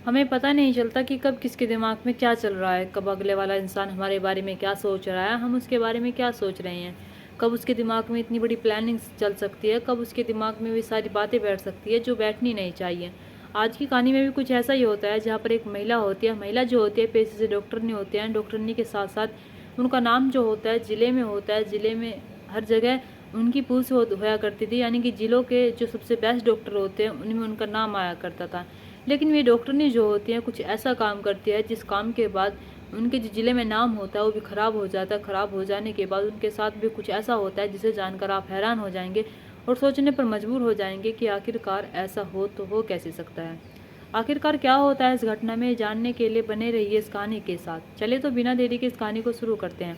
हमें पता नहीं चलता कि कब किसके दिमाग में क्या चल रहा है, कब अगले वाला इंसान हमारे बारे में क्या सोच रहा है, हम उसके बारे में क्या सोच रहे हैं, कब उसके दिमाग में इतनी बड़ी प्लानिंग चल सकती है, कब उसके दिमाग में भी सारी बातें बैठ सकती है जो बैठनी नहीं चाहिए। आज की कहानी में भी कुछ ऐसा ही होता है, जहाँ पर एक महिला होती है। महिला जो होती है पेशे से डॉक्टरनी होती है। डॉक्टरनी के साथ साथ उनका नाम जो होता है ज़िले में होता है। ज़िले में हर जगह उनकी पूछ होया करती थी, यानी कि ज़िलों के जो सबसे बेस्ट डॉक्टर होते हैं उनमें उनका नाम आया करता था। लेकिन वे डॉक्टरनी जो होती हैं कुछ ऐसा काम करती है जिस काम के बाद उनके जो ज़िले में नाम होता है वो भी ख़राब हो जाता है। ख़राब हो जाने के बाद उनके साथ भी कुछ ऐसा होता है जिसे जानकर आप हैरान हो जाएंगे और सोचने पर मजबूर हो जाएंगे कि आखिरकार ऐसा हो तो हो कैसे सकता है। आखिरकार क्या होता है इस घटना में, जानने के लिए बने रहिए इस कहानी के साथ। चलिए तो बिना देरी के इस कहानी को शुरू करते हैं।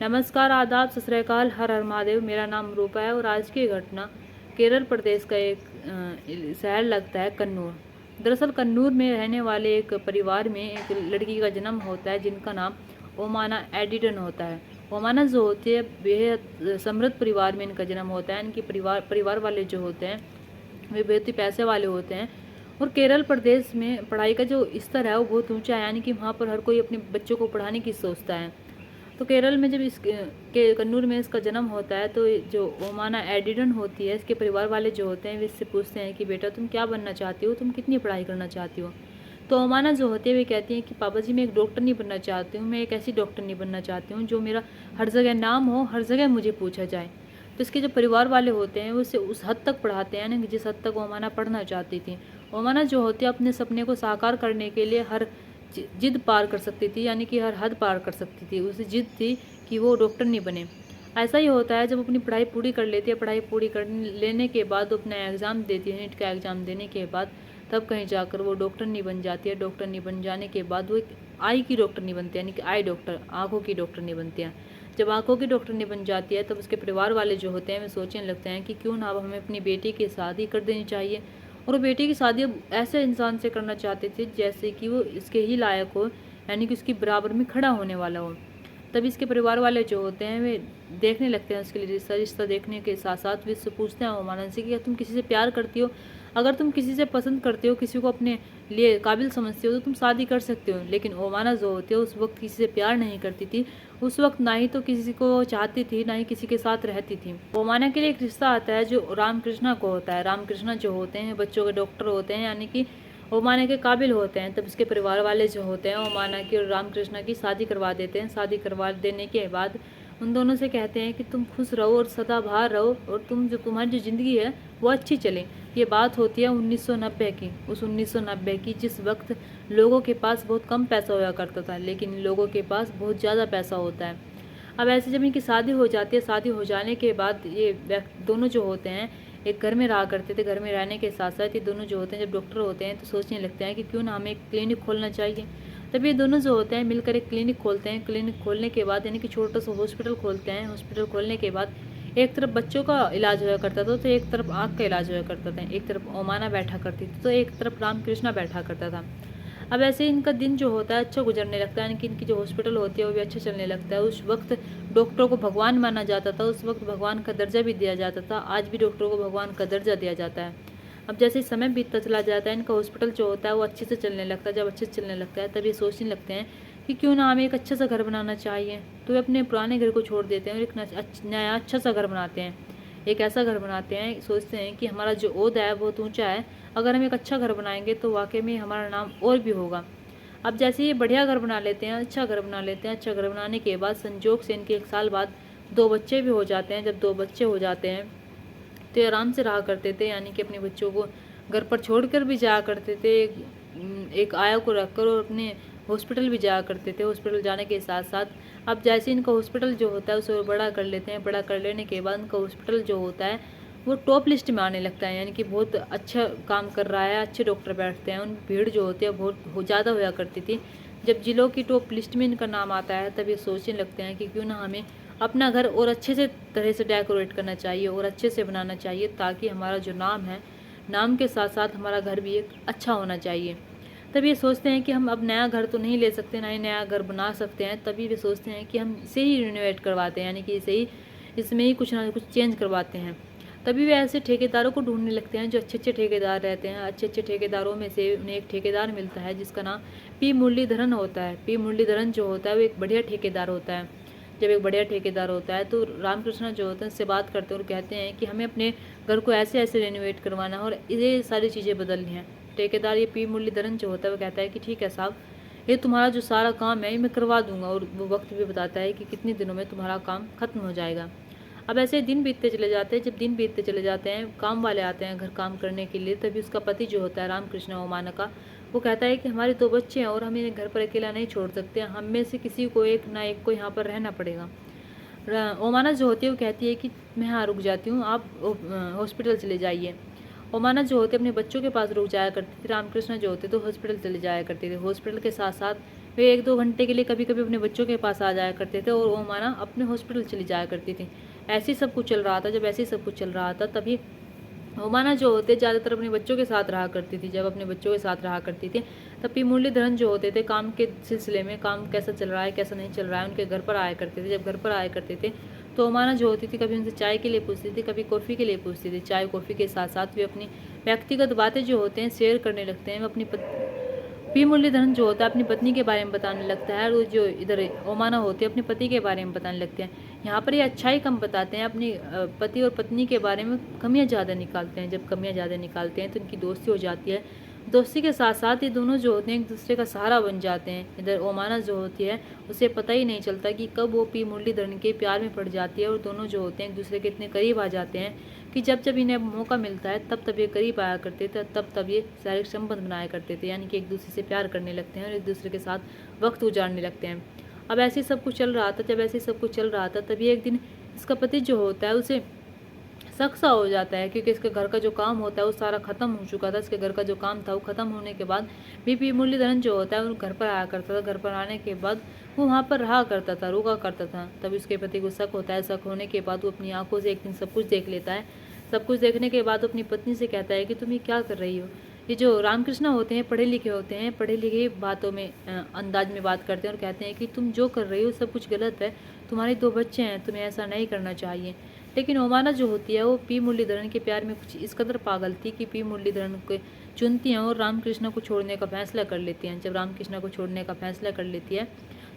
नमस्कार, आदाब, सत श्री अकाल, हर हर महादेव। मेरा नाम रूपा है और आज की घटना केरल प्रदेश का एक शहर लगता है कन्नूर। दरअसल कन्नूर में रहने वाले एक परिवार में एक लड़की का जन्म होता है जिनका नाम ओमाना एडिटन होता है। ओमाना जो होती है बेहद समृद्ध परिवार में इनका जन्म होता है। इनके परिवार वाले जो होते हैं वे बेहद ही पैसे वाले होते हैं। और केरल प्रदेश में पढ़ाई का जो स्तर है वो बहुत ऊंचा है, यानी कि वहाँ पर हर कोई अपने बच्चों को पढ़ाने की सोचता है। तो केरल में जब के कन्नूर में इसका जन्म होता है तो जो ओमाना एडिडन होती है इसके परिवार वाले जो होते हैं वे इससे पूछते हैं कि बेटा तुम क्या बनना चाहती हो, तुम कितनी पढ़ाई करना चाहती हो। तो ओमाना जो होती है वे कहती हैं कि पापा जी मैं एक डॉक्टर नहीं बनना चाहती हूँ, मैं एक ऐसी डॉक्टर नहीं बनना चाहती हूँ जो मेरा हर जगह नाम हो, हर जगह मुझे पूछा जाए। तो इसके जो परिवार वाले होते हैं वो इसे उस हद तक पढ़ाते हैं ना जिस हद तक ओमाना पढ़ना चाहती थी। ओमाना जो होती है अपने सपने को साकार करने के लिए हर जिद पार कर सकती थी, यानी कि हर हद पार कर सकती थी। उसे जिद थी कि वो डॉक्टर नहीं बने। ऐसा ही होता है जब अपनी पढ़ाई पूरी कर लेती है, पढ़ाई पूरी कर लेने के बाद अपना एग्ज़ाम देती है, नीट का एग्ज़ाम देने के बाद तब कहीं जाकर वो डॉक्टर नहीं बन जाती है। डॉक्टर नहीं बन जाने के बाद वो एक आई की डॉक्टर नहीं बनती है, यानी कि आई डॉक्टर, आँखों की डॉक्टर नहीं बनती है। जब आँखों की डॉक्टर नहीं बन जाती है तब उसके परिवार वाले जो होते हैं वे सोचने लगते हैं कि क्यों ना अब हमें अपनी बेटी की शादी कर देनी चाहिए। और वो बेटी की शादी अब ऐसे इंसान से करना चाहते थे जैसे कि वो इसके ही लायक हो, यानी कि उसकी बराबर में खड़ा होने वाला हो। तब इसके परिवार वाले जो होते हैं वे देखने लगते हैं उसके लिए रिश्ता देखने के साथ साथ वे इससे पूछते हैं ओमानन से कि तुम किसी से प्यार करती हो, अगर तुम किसी से पसंद करते हो, किसी को अपने लिए काबिल समझते हो तो तुम शादी कर सकते हो। लेकिन ओमाना जो होती है उस वक्त किसी से प्यार नहीं करती थी। उस वक्त ना ही तो किसी को चाहती थी ना ही किसी के साथ रहती थी। ओमाना के लिए एक रिश्ता आता है जो रामकृष्णा को होता है। रामकृष्णा जो होते हैं बच्चों के डॉक्टर होते हैं, यानी कि ओमाना के काबिल होते हैं। तब इसके परिवार वाले जो होते हैं ओमाना की और रामकृष्णा की शादी करवा देते हैं। शादी करवा देने के बाद उन दोनों से कहते हैं कि तुम खुश रहो और सदाबहार रहो और तुम्हारी जो ज़िंदगी है वो अच्छी चले। ये बात होती है 1990 की। उस 1990 की जिस वक्त लोगों के पास बहुत कम पैसा हुआ करता था, लेकिन लोगों के पास बहुत ज़्यादा पैसा होता है। अब ऐसे जब इनकी शादी हो जाती है, शादी हो जाने के बाद ये दोनों जो होते हैं एक घर में रहा करते थे। घर में रहने के साथ साथ ये दोनों जो होते हैं जब डॉक्टर होते हैं तो सोचने लगते हैं कि क्यों ना हमें एक क्लिनिक खोलना चाहिए। तब ये दोनों जो होते हैं मिलकर एक क्लिनिक खोलते हैं। क्लिनिक खोलने के बाद यानी कि छोटा सा हॉस्पिटल खोलते हैं। हॉस्पिटल खोलने के बाद एक तरफ बच्चों का इलाज हुआ करता था तो एक तरफ आँख का इलाज हुआ करता था। एक तरफ ओमाना बैठा करती थी तो एक तरफ रामकृष्णा बैठा करता था। अब ऐसे इनका दिन जो होता है अच्छा गुजरने लगता है, यानी कि इनकी जो हॉस्पिटल होती है वो भी अच्छा चलने लगता है। उस वक्त डॉक्टरों को भगवान माना जाता था, उस वक्त भगवान का दर्जा भी दिया जाता था। आज भी डॉक्टरों को भगवान का दर्जा दिया जाता है। अब जैसे समय बीतता चला जाता है इनका हॉस्पिटल जो होता है वो अच्छे से चलने लगता है। जब अच्छे से चलने लगता है तब ये सोचने लगते हैं कि क्यों ना हमें एक अच्छा सा घर बनाना चाहिए। तो वे अपने पुराने घर को छोड़ देते हैं और एक नया अच्छा सा घर बनाते हैं। एक ऐसा घर बनाते हैं, सोचते हैं कि हमारा जो ओहदा है बहुत ऊंचा है, अगर हम एक अच्छा घर बनाएंगे तो वाकई में हमारा नाम और भी होगा। अब जैसे ये बढ़िया घर बना लेते हैं, अच्छा घर बना लेते हैं। अच्छा घर बनाने के बाद संजोग से इनके 1 साल बाद 2 बच्चे भी हो जाते हैं। जब 2 बच्चे हो जाते हैं तो ये आराम से रहा करते थे, यानी कि अपने बच्चों को घर पर छोड़कर भी जाया करते थे। एक आया को रखकर और अपने हॉस्पिटल भी जाया करते थे। हॉस्पिटल जाने के साथ साथ अब जैसे इनका हॉस्पिटल जो होता है उसे बड़ा कर लेते हैं। बड़ा कर लेने के बाद इनका हॉस्पिटल जो होता है वो टॉप लिस्ट में आने लगता है, यानी कि बहुत अच्छा काम कर रहा है, अच्छे डॉक्टर बैठते हैं। उन भीड़ जो होती है बहुत ज़्यादा होया करती थी। जब जिलों की टॉप लिस्ट में इनका नाम आता है तब ये सोचने लगते हैं कि क्यों ना हमें अपना घर और अच्छे से तरह से डेकोरेट करना चाहिए और अच्छे से बनाना चाहिए, ताकि हमारा जो नाम है, नाम के साथ साथ हमारा घर भी एक अच्छा होना चाहिए। तब ये सोचते हैं कि हम अब नया घर तो नहीं ले सकते, ना ही नया घर बना सकते हैं। तभी वे सोचते हैं कि हम इसे ही रिनोवेट करवाते हैं, यानी कि इसे ही इसमें ही कुछ ना कुछ चेंज करवाते हैं। तभी वे ऐसे ठेकेदारों को ढूंढने लगते हैं जो अच्छे अच्छे ठेकेदार रहते हैं। अच्छे अच्छे ठेकेदारों में से उन्हें एक ठेकेदार मिलता है जिसका नाम पी मुरलीधरन होता है। पी मुरलीधरन जो होता है वो एक बढ़िया ठेकेदार होता है। जब एक बढ़िया ठेकेदार होता है तो रामकृष्ण जो होते हैं उससे बात करते हैं और कहते हैं कि हमें अपने घर को ऐसे ऐसे रेनोवेट करवाना है और ये सारी चीज़ें बदलनी है। ठेकेदार ये पी मुरलीधरन जो होता है वो कहता है कि ठीक है साहब, ये तुम्हारा जो सारा काम है ये मैं करवा दूंगा, और वो वक्त भी बताता है कि कितने दिनों में तुम्हारा काम खत्म हो जाएगा। अब ऐसे दिन बीतते चले जाते हैं। जब दिन बीतते चले जाते हैं, काम वाले आते हैं घर काम करने के लिए, तभी उसका पति जो होता है रामकृष्ण ओमाना का, वो कहता है कि हमारे 2 बच्चे हैं और हम इन्हें घर पर अकेला नहीं छोड़ सकते, हम में से किसी को एक ना एक को यहाँ पर रहना पड़ेगा। ओमाना जो होती है वो कहती है कि मैं यहाँ रुक जाती हूँ, आप हॉस्पिटल चले जाइए। ओमाना जो होते अपने बच्चों के पास रुक जाया करती थी, रामकृष्ण जो होते तो हॉस्पिटल चले जाया करते थे। हॉस्पिटल के साथ साथ वे 1-2 घंटे के लिए कभी कभी अपने बच्चों के पास आ जाया करते थे और ओमाना अपने हॉस्पिटल चली जाया करती थी। ऐसे ही सब कुछ चल रहा था। जब ऐसे ही सब कुछ चल रहा था तभी ओमाना जो होते ज़्यादातर अपने बच्चों के साथ रहा करती थी। जब अपने बच्चों के साथ रहा करती थी तब पी मुरलीधरन जो होते थे काम के सिलसिले में, काम कैसा चल रहा है कैसा नहीं चल रहा है, उनके घर पर आया करते थे। जब घर पर आया करते थे तो ओमाना जो होती थी कभी उनसे चाय के लिए पूछती थी, कभी कॉफ़ी के लिए पूछती थी। चाय कॉफ़ी के साथ साथ वे अपनी व्यक्तिगत बातें जो होते हैं शेयर करने लगते हैं। अपनी पी मुरलीधरन जो होता है अपनी पत्नी के बारे में बताने लगता है और जो इधर ओमाना होती है अपने पति के बारे में बताने लगते हैं। यहाँ पर ये अच्छाई कम बताते हैं, अपनी पति और पत्नी के बारे में कमियाँ ज़्यादा निकालते हैं। जब कमियाँ ज़्यादा निकालते हैं तो इनकी दोस्ती हो जाती है। दोस्ती के साथ साथ ये दोनों जो होते हैं एक दूसरे का सहारा बन जाते हैं। इधर ओमाना जो होती है उसे पता ही नहीं चलता कि कब वो पी मुरलीधरन के प्यार में पड़ जाती है, और दोनों जो होते हैं एक दूसरे के इतने करीब आ जाते हैं कि जब जब इन्हें मौका मिलता है तब तब ये करीब आया करते थे, तब ये शारीरिक संबंध बनाया करते थे, यानी कि एक दूसरे से प्यार करने लगते हैं और एक दूसरे के साथ वक्त गुजारने लगते हैं। अब ऐसे सब कुछ चल रहा था। जब ऐसे सब कुछ चल रहा था तभी एक दिन इसका पति जो होता है उसे शक सा हो जाता है, क्योंकि इसके घर का जो काम होता है वो सारा खत्म हो चुका था। इसके घर का जो काम था वो खत्म होने के बाद भी पी मुरलीधरन जो होता है वो घर पर आया करता था। घर पर आने के बाद वो वहाँ पर रहा करता था, रुका करता था। तब उसके पति को शक होता है। शक होने के बाद वो अपनी आंखों से एक दिन सब कुछ देख लेता है। सब कुछ देखने के बाद अपनी पत्नी से कहता है कि तुम ये क्या कर रही हो। ये जो रामकृष्ण होते हैं पढ़े लिखे होते हैं, पढ़े लिखे बातों में अंदाज में बात करते हैं और कहते हैं कि तुम जो कर रही हो सब कुछ गलत है, तुम्हारे 2 बच्चे हैं, तुम्हें ऐसा नहीं करना चाहिए। लेकिन ओमाना जो होती है वो पी मुरलीधरन के प्यार में कुछ इस कदर पागल थी कि पी मुरलीधरन को चुनती हैं और रामकृष्ण को छोड़ने का फैसला कर लेती हैं। जब रामकृष्ण को छोड़ने का फैसला कर लेती है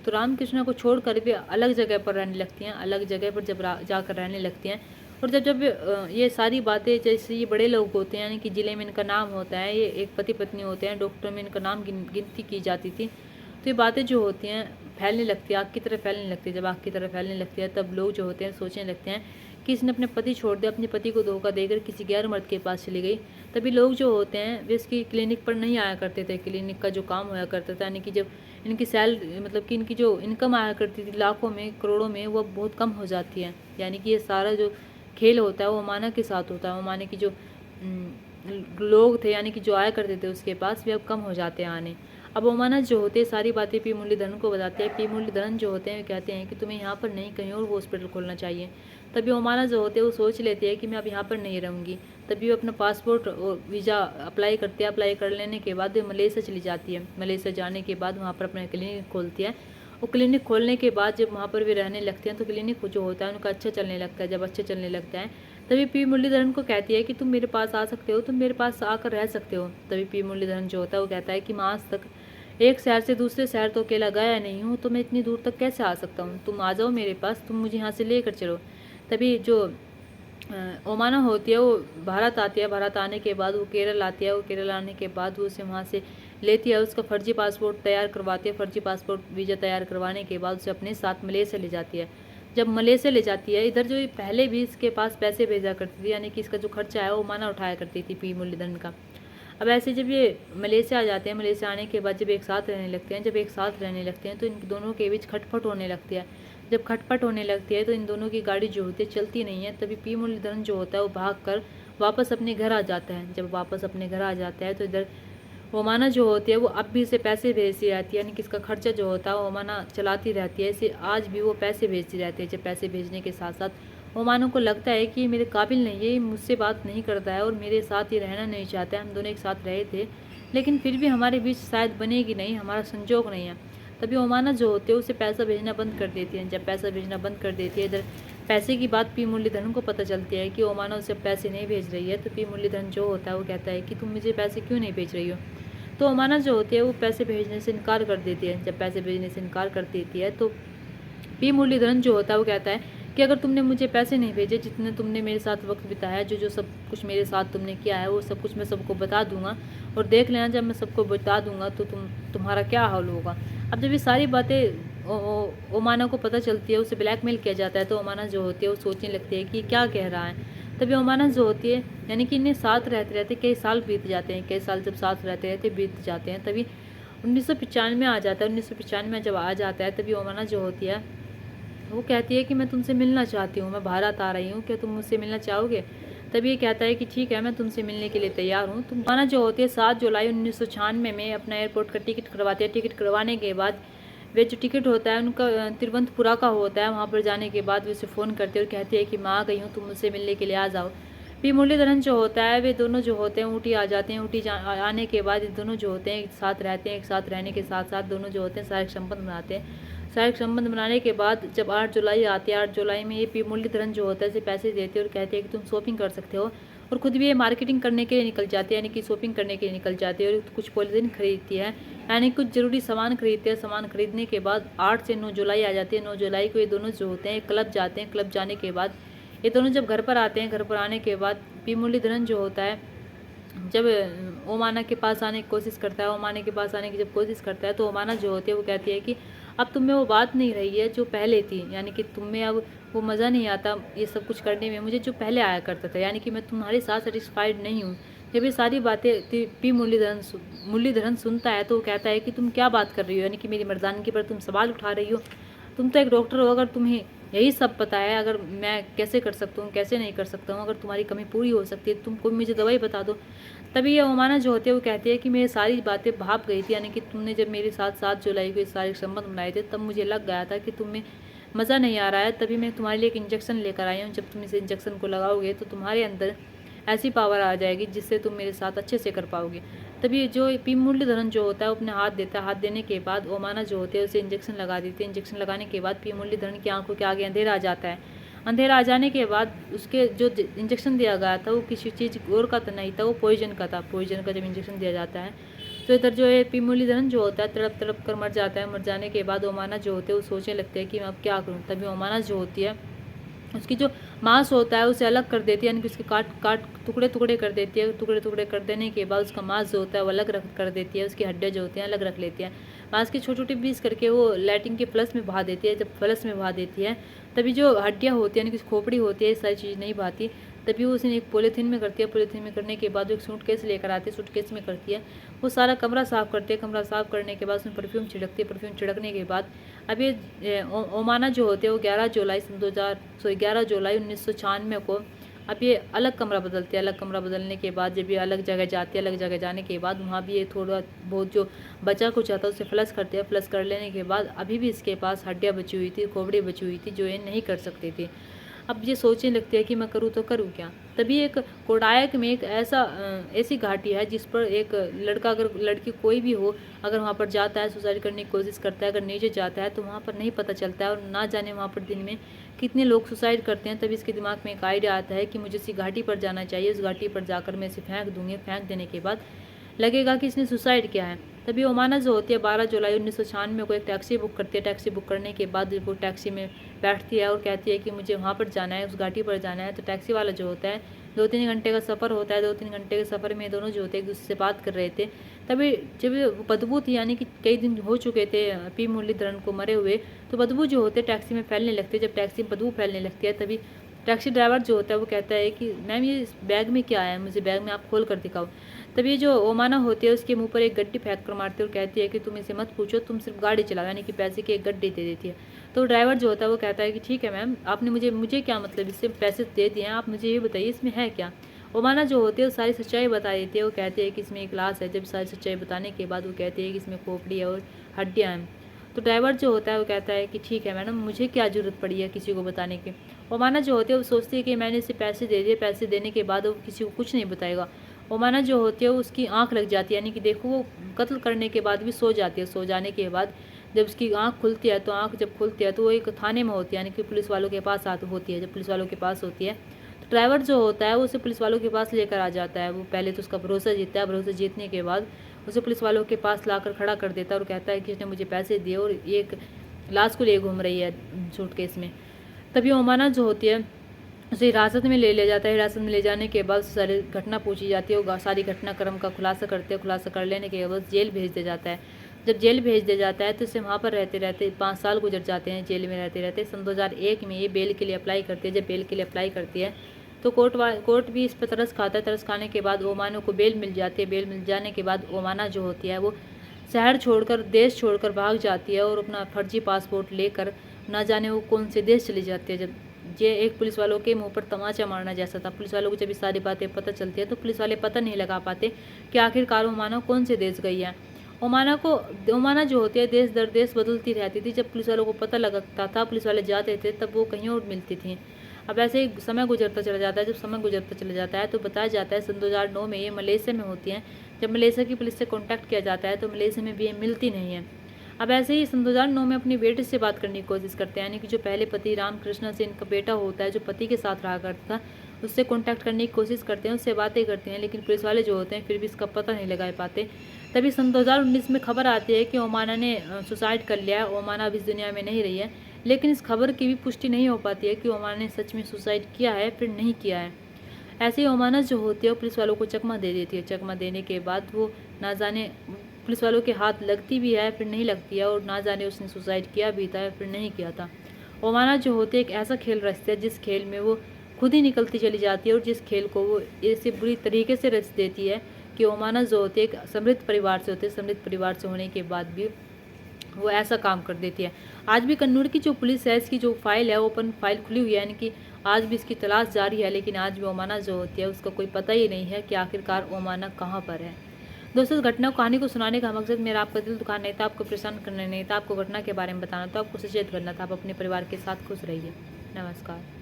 तो रामकृष्ण को छोड़कर भी अलग जगह पर रहने लगती हैं। अलग जगह पर जब जाकर रहने लगती हैं और जब जब ये सारी बातें, जैसे ये बड़े लोग होते हैं यानी कि ज़िले में इनका नाम होता है, ये एक पति पत्नी होते हैं, डॉक्टर में इनका नाम गिनती की जाती थी, तो ये बातें जो होती हैं फैलने लगती है, आग की तरह फैलने लगती है। जब आग की तरह फैलने लगती है तब लोग जो होते हैं सोचने लगते हैं कि इसने अपने पति छोड़ दिया, अपने पति को धोखा देकर किसी गैर मर्द के पास चली गई। तभी लोग जो होते हैं वे इसकी क्लिनिक पर नहीं आया करते थे। क्लिनिक का जो काम होया करता था, यानी कि जब इनकी सैलरी मतलब कि इनकी जो इनकम आया करती थी लाखों में करोड़ों में, वो बहुत कम हो जाती है। यानी कि ये सारा जो खेल होता है वो ओमाना के साथ होता है। ओमाना की जो लोग थे यानी कि जो आया करते थे उसके पास, वे अब कम हो जाते हैं आने। अब ओमाना जो होते हैं सारी बातें पी मुरलीधरन को बताते हैं। पी मुरलीधरन जो होते हैं वे कहते हैं कि तुम्हें यहाँ पर नहीं कहीं और हॉस्पिटल खोलना चाहिए। तभी ओमाना जो होते हैं वो सोच लेती है कि मैं अब यहाँ पर नहीं रहूँगी। तभी वो अपना पासपोर्ट और वीज़ा अप्लाई करती है। अप्लाई कर लेने के बाद वो मलेशिया चली जाती है। मलेशिया जाने के बाद वहाँ पर अपना क्लिनिक खोलती है। वो क्लिनिक खोलने के बाद जब वहाँ पर वे रहने लगते हैं तो क्लिनिक जो होता है उनका अच्छा चलने लगता है। जब अच्छा चलने लगता है तभी पी मुरलीधरन को कहती है कि तुम मेरे पास आ सकते हो, तुम मेरे पास आकर रह सकते हो। तभी पी मुरलीधरन जो होता है वो कहता है कि मैं आज तक एक शहर से दूसरे शहर तो अकेला गया नहीं हूँ, तो मैं इतनी दूर तक कैसे आ सकता हूँ, तुम आ जाओ मेरे पास, तुम मुझे यहाँ से लेकर चलो। तभी जो ओमाना होती है वो भारत आती है। भारत आने के बाद वो केरल आती है। वो केरल आने के बाद वो उसे वहाँ से लेती है, उसका फर्जी पासपोर्ट तैयार करवाती है। फर्जी पासपोर्ट वीज़ा तैयार करवाने के बाद उसे अपने साथ मलेशिया ले जाती है। जब मलेशिया ले जाती है, इधर जो ये पहले भी इसके पास पैसे भेजा करती थी, यानी कि इसका जो खर्चा है वो ओमाना उठाया करती थी पी मुरलीधरन का। अब ऐसे जब ये मलेशिया आ जाते हैं, मलेशिया आने के बाद जब एक साथ रहने लगते हैं, जब एक साथ रहने लगते हैं तो इन दोनों के बीच खटपट होने लगती है। जब खटपट होने लगती है तो इन दोनों की गाड़ी जो होती है चलती नहीं है। तभी पी मुरलीधरन जो होता है वो भागकर वापस अपने घर आ जाता है। जब वापस अपने घर आ जाता है तो इधर ओमाना जो होती है वो अब भी इसे पैसे भेजती रहती है, यानी कि इसका खर्चा जो होता है वो ओमाना चलाती रहती है। इसे आज भी वो पैसे भेजती रहती है। जब पैसे भेजने के साथ साथ ओमाना को लगता है कि ये मेरे काबिल नहीं है, ये मुझसे बात नहीं करता है और मेरे साथ ये रहना नहीं चाहता है। हम दोनों एक साथ रहे थे लेकिन फिर भी हमारे बीच शायद बनेगी नहीं, हमारा संजोग नहीं है। तभी ओमाना जो होते है उसे पैसा भेजना बंद कर देती है। जब पैसा भेजना बंद कर देती है, इधर पैसे की बात पी मुरलीधरन को पता चलती है कि ओमाना उसे पैसे नहीं भेज रही है। तो पी मुरलीधरन जो होता है वो कहता है कि तुम मुझे पैसे क्यों नहीं भेज रही हो। तो ओमाना जो होती है वो पैसे भेजने से इनकार कर देती है। जब पैसे भेजने से इनकार कर देती है तो पी मुरलीधरन जो होता है वो कहता है कि अगर तुमने मुझे पैसे नहीं भेजे, जितने तुमने मेरे साथ वक्त बिताया, जो जो सब कुछ मेरे साथ तुमने किया है, वो सब कुछ मैं सबको बता दूंगा और देख लेना जब मैं सबको बता दूंगा तो तुम्हारा क्या हाल होगा। अब जब ये सारी बातें ओमाना को पता चलती है, उसे ब्लैकमेल किया जाता है, तो ओमाना जो होती है वो सोचने लगती है कि क्या कह रहा है। तभी ओमाना जो होती है, यानी कि इन्हें साथ रहते रहते कई साल बीत जाते हैं, कई साल जब साथ रहते रहते बीत जाते हैं, तभी 1995 में आ जाता है। 1995 में जब आ जाता है तभी ओमाना जो होती है वो कहती है कि मैं तुमसे मिलना चाहती हूँ, मैं भारत आ रही हूँ, क्या तुम मुझसे मिलना चाहोगे। तभी ये कहता है कि ठीक है, मैं तुमसे मिलने के लिए तैयार हूँ। तुम ओमाना जो होती है 7 जुलाई 1996 में अपना एयरपोर्ट का टिकट करवाते हैं। टिकट करवाने के बाद वे जो टिकट होता है उनका तिरुवनंतपुरा का होता है। वहाँ पर जाने के बाद वे उसे फ़ोन करते हैं और कहती है कि मैं आ गई हूँ, तुम मुझसे मिलने के लिए आ जाओ। पी मुरलीधरन जो होता है वे दोनों जो होते हैं ऊटी आ जाते हैं। ऊटी आने के बाद ये दोनों जो होते हैं एक साथ रहते हैं। एक साथ रहने के साथ साथ दोनों जो होते हैं शारीरिक संबंध बनाते हैं। शारीरिक संबंध बनाने के बाद जब 8 जुलाई आती है, 8 जुलाई में ये पी मुरलीधरन जो होता है इसे पैसे देते हैं और कहते हैं कि तुम शॉपिंग कर सकते हो। और खुद भी ये मार्केटिंग करने के लिए निकल जाती है, यानी कि शॉपिंग करने के लिए निकल जाती है और कुछ पॉलिथीन खरीदती है, यानी कुछ ज़रूरी सामान खरीदते हैं। सामान खरीदने के बाद 8 से 9 जुलाई आ जाती है। 9 जुलाई को ये दोनों जो होते हैं क्लब जाते हैं। क्लब जाने के बाद ये दोनों जब घर पर आते हैं, घर पर आने के बाद पी मुरलीधरन जो होता है जब ओमाना के पास आने की कोशिश करता है, ओमाना के पास आने की जब कोशिश करता है तो ओमाना जो होती है वो कहती है कि अब तुम में वो बात नहीं रही है जो पहले थी, यानी कि तुम में अब वो मज़ा नहीं आता ये सब कुछ करने में मुझे जो पहले आया करता था, यानी कि मैं तुम्हारे साथ सेटिस्फाइड नहीं हूँ। जब ये सारी बातें पी मुरलीधरन सुनता है तो वो कहता है कि तुम क्या बात कर रही हो, यानी कि मेरी मर्दानगी पर तुम सवाल उठा रही हो। तुम तो एक डॉक्टर हो, अगर तुम्हें यही सब पता है, अगर मैं कैसे कर सकता हूँ कैसे नहीं कर सकता हूँ, अगर तुम्हारी कमी पूरी हो सकती है तुम कोई मुझे दवाई बता दो। तभी ये ओमाना जो होती है वो कहती है कि मेरी सारी बातें भाप गई थी, यानी कि तुमने जब मेरे साथ 7 जुलाई को सारे संबंध बनाए थे तब मुझे लग गया था कि तुम्हें मज़ा नहीं आ रहा है। तभी मैं तुम्हारे लिए एक इंजेक्शन लेकर आई हूँ। जब तुम इस इंजेक्शन को लगाओगे तो तुम्हारे अंदर ऐसी पावर आ जाएगी जिससे तुम मेरे साथ अच्छे से कर पाओगे। तभी जो पी मुरलीधरन जो होता है वो अपने हाथ देता है। हाथ देने के बाद ओमाना जो होते हैं उसे इंजेक्शन लगा देते हैं। इंजेक्शन लगाने के बाद पी मुरलीधरन की आंखों के आगे अंधेरा आ जाता है। अंधेरा आ जाने के बाद उसके जो इंजेक्शन दिया गया था वो किसी चीज़ और का तो नहीं था, वो पॉइजन का था। पॉइजन का जब इंजेक्शन दिया जाता है तो इधर जो है पी मुरलीधरन जो होता है तड़प तड़प कर मर जाता है। मर जाने के बाद ओमाना जो होते हैं वो सोचने लगते हैं कि मैं अब क्या करूँ। तभी ओमाना जो होती है उसकी जो मांस होता है उसे अलग कर देती है, यानी कि उसके काट काट टुकड़े टुकड़े कर देती है। टुकड़े टुकड़े कर देने के बाद उसका मांस जो होता है वो अलग रख कर देती है। उसकी हड्डियाँ जो होती हैं अलग रख लेती है। मांस की छोटी छोटी पीस करके वो लैट्रिन के फ्लश में बहा देती है। जब फ्लश में बहा देती है तभी जो हड्डियाँ होती हैं, यानी कि खोपड़ी होती है, ये सारी चीज़ नहीं बहाती। तभी वो उसे एक पॉलीथीन में करती है। पॉलीथीन में करने के बाद एक सूटकेस लेकर आती है। सूटकेस में करती है, वो सारा कमरा साफ़ करती है। कमरा साफ़ करने के बाद उसमें परफ्यूम छिड़कती है। परफ्यूम छिड़कने के बाद अब ये ओमाना जो होते हैं वो 11 जुलाई 1996 को अब ये अलग कमरा बदलते हैं। अलग कमरा बदलने के बाद जब ये अलग जगह जाती है, अलग जगह जाने के बाद वहाँ भी ये थोड़ा बहुत जो बचा कुछ आता है उसे फ्लश करते हैं। फ्लश कर लेने के बाद अभी भी इसके पास हड्डियाँ बची हुई थी, खोपड़ी बची हुई थी जो ये नहीं कर सकती थी। अब ये सोचने लगती है कि मैं करूँ तो करूँ क्या। तभी एक कोडायक में एक ऐसी घाटी है जिस पर एक लड़का, अगर लड़की कोई भी हो, अगर वहाँ पर जाता है सुसाइड करने की कोशिश करता है, अगर नीचे जाता है तो वहाँ पर नहीं पता चलता है और ना जाने वहाँ पर दिन में कितने लोग सुसाइड करते हैं। तभी इसके दिमाग में एक आइडिया आता है कि मुझे इसी घाटी पर जाना चाहिए। उस घाटी पर जाकर मैं इसे फेंक दूँगी। फेंक देने के बाद लगेगा कि इसने सुसाइड किया है। तभी ओमाना जो होती है 12 जुलाई 1996 को एक टैक्सी बुक करती है। टैक्सी बुक करने के बाद वो टैक्सी में बैठती है और कहती है कि मुझे वहाँ पर जाना है, उस घाटी पर जाना है। तो टैक्सी वाला जो होता है 2-3 घंटे का सफ़र होता है। 2-3 घंटे के सफ़र में दोनों जो होते हैं एक दूसरे से बात कर रहे थे। तभी जब बदबू थी, यानी कि कई दिन हो चुके थे पी मुरलीधरन को मरे हुए, तो बदबू जो होते टैक्सी में फैलने लगती है। जब टैक्सी में बदबू फैलने लगती है तभी टैक्सी ड्राइवर जो होता है वो कहता है कि मैम ये बैग में क्या है, मुझे बैग में आप खोल कर दिखाओ। तभी जो ओमाना होती है उसके मुंह पर एक गड्डी फेंक कर मारती है और कहती है कि तुम इसे मत पूछो, तुम सिर्फ गाड़ी चलाओ, यानी कि पैसे की एक गड्डी दे देती है। तो ड्राइवर जो होता है वो कहता है कि ठीक है मैम, आपने मुझे क्या मतलब इससे पैसे दे दिए हैं, आप मुझे ये बताइए इसमें है क्या। ओमाना जो होती है वो सारी सच्चाई बता देती है। वो कहते हैं कि इसमें एक लाश है। जब सारी सच्चाई बताने के बाद वो कहते हैं कि इसमें खोपड़ी है और हड्डियाँ हैं। तो ड्राइवर जो होता है वो कहता है कि ठीक है मैडम, मुझे क्या ज़रूरत पड़ी है किसी को बताने की। ओमाना जो होती है वो सोचती है कि मैंने इसे पैसे दे दिए, पैसे देने के बाद वो किसी को कुछ नहीं बताएगा। ओमाना जो होती है उसकी आंख लग जाती है, यानी कि देखो वो कत्ल करने के बाद भी सो जाती है। सो जाने के बाद जब उसकी आँख खुलती है तो आँख जब खुलती है तो वो एक थाने में होती है, यानी कि पुलिस वालों के पास होती है। जब पुलिस वालों के पास होती है तो ड्राइवर जो होता है वो उसे पुलिस वालों के पास लेकर आ जाता है। वो पहले तो उसका भरोसा जीतता है, भरोसा जीतने के बाद उसे पुलिस वालों के पास लाकर खड़ा कर देता है और कहता है कि इसने मुझे पैसे दिए और एक लाश को लिए घूम रही है सूटकेस में। तभी ओमाना जो होती है उसे हिरासत में ले लिया जाता है। हिरासत में ले जाने के बाद सारी घटना पूछी जाती है, वो सारी घटनाक्रम का खुलासा करते हैं। खुलासा कर लेने के बाद जेल भेज दिया जाता है। जब जेल भेज दिया जाता है तो इसे वहाँ पर रहते रहते 5 साल गुजर जाते हैं जेल में रहते रहते। सन 2001 में ये बेल के लिए अप्लाई करती है। जब बेल के लिए अप्लाई करती है तो कोर्ट भी इस पर तरस खाता है। तरस खाने के बाद ओमाना को बेल मिल जाती है। बेल मिल जाने के बाद ओमाना जो होती है वो शहर छोड़कर, देश छोड़कर भाग जाती है और अपना फर्जी पासपोर्ट लेकर ना जाने वो कौन से देश चली जाती है। जब ये एक पुलिस वालों के मुंह पर तमाचा मारना जैसा था। पुलिस वालों को जब ये सारी बातें पता चलती है तो पुलिस वाले पता नहीं लगा पाते कि आखिरकार ओमाना कौन से देश गई है। ओमाना जो होती है देश दर देश बदलती रहती थी। जब पुलिस वालों को पता लगता था, पुलिस वाले जाते थे, तब वो कहीं और मिलती थी। अब ऐसे ही समय गुजरता चला जाता है। जब समय गुजरता चला जाता है तो बताया जाता है सन 2009 में ये मलेशिया में होती हैं। जब मलेशिया की पुलिस से कॉन्टैक्ट किया जाता है तो मलेशिया में भी ये मिलती नहीं है। अब ऐसे ही सन 2009 में अपनी बेटे से बात करने की कोशिश करते हैं, यानी कि जो पहले पति रामकृष्ण से इनका बेटा होता है, जो पति के साथ रहा करता था, उससे कॉन्टैक्ट करने की कोशिश करते हैं, उससे बातें करते हैं, लेकिन पुलिस वाले जो होते हैं फिर भी इसका पता नहीं लगा पाते। तभी सन 2019 में खबर आती है कि ओमाना ने सुसाइड कर लिया है। ओमाना अब इस दुनिया में नहीं रही है, लेकिन इस खबर की भी पुष्टि नहीं हो पाती है कि ओमाना ने सच में सुसाइड किया है फिर नहीं किया है। ऐसे ही ओमाना जो होती है पुलिस वालों को चकमा दे देती है। चकमा देने के बाद वो ना जाने पुलिस वालों के हाथ लगती भी है फिर नहीं लगती है, और ना जाने उसने सुसाइड किया भी था फिर नहीं किया था। ओमाना जो होती है एक ऐसा खेल रचती है जिस खेल में वो खुद ही निकलती चली जाती है और जिस खेल को वो ऐसे बुरी तरीके से रच देती है कि ओमाना जो होती है एक समृद्ध परिवार से होती है। समृद्ध परिवार से होने के बाद भी वो ऐसा काम कर देती है। आज भी कन्नूर की जो पुलिस है, इसकी जो फाइल है ओपन फाइल खुली हुई है, यानी कि आज भी इसकी तलाश जारी है, लेकिन आज भी ओमाना जो होती है उसका कोई पता ही नहीं है कि आखिरकार ओमाना कहाँ पर है। दोस्तों, इस घटना कहानी को सुनाने का मकसद मेरा आपका दिल दुखाना नहीं था, आपको परेशान करना नहीं था, आपको घटना के बारे में बताना था, आपको सचेत करना था। आप अपने परिवार के साथ खुश रहिए। नमस्कार।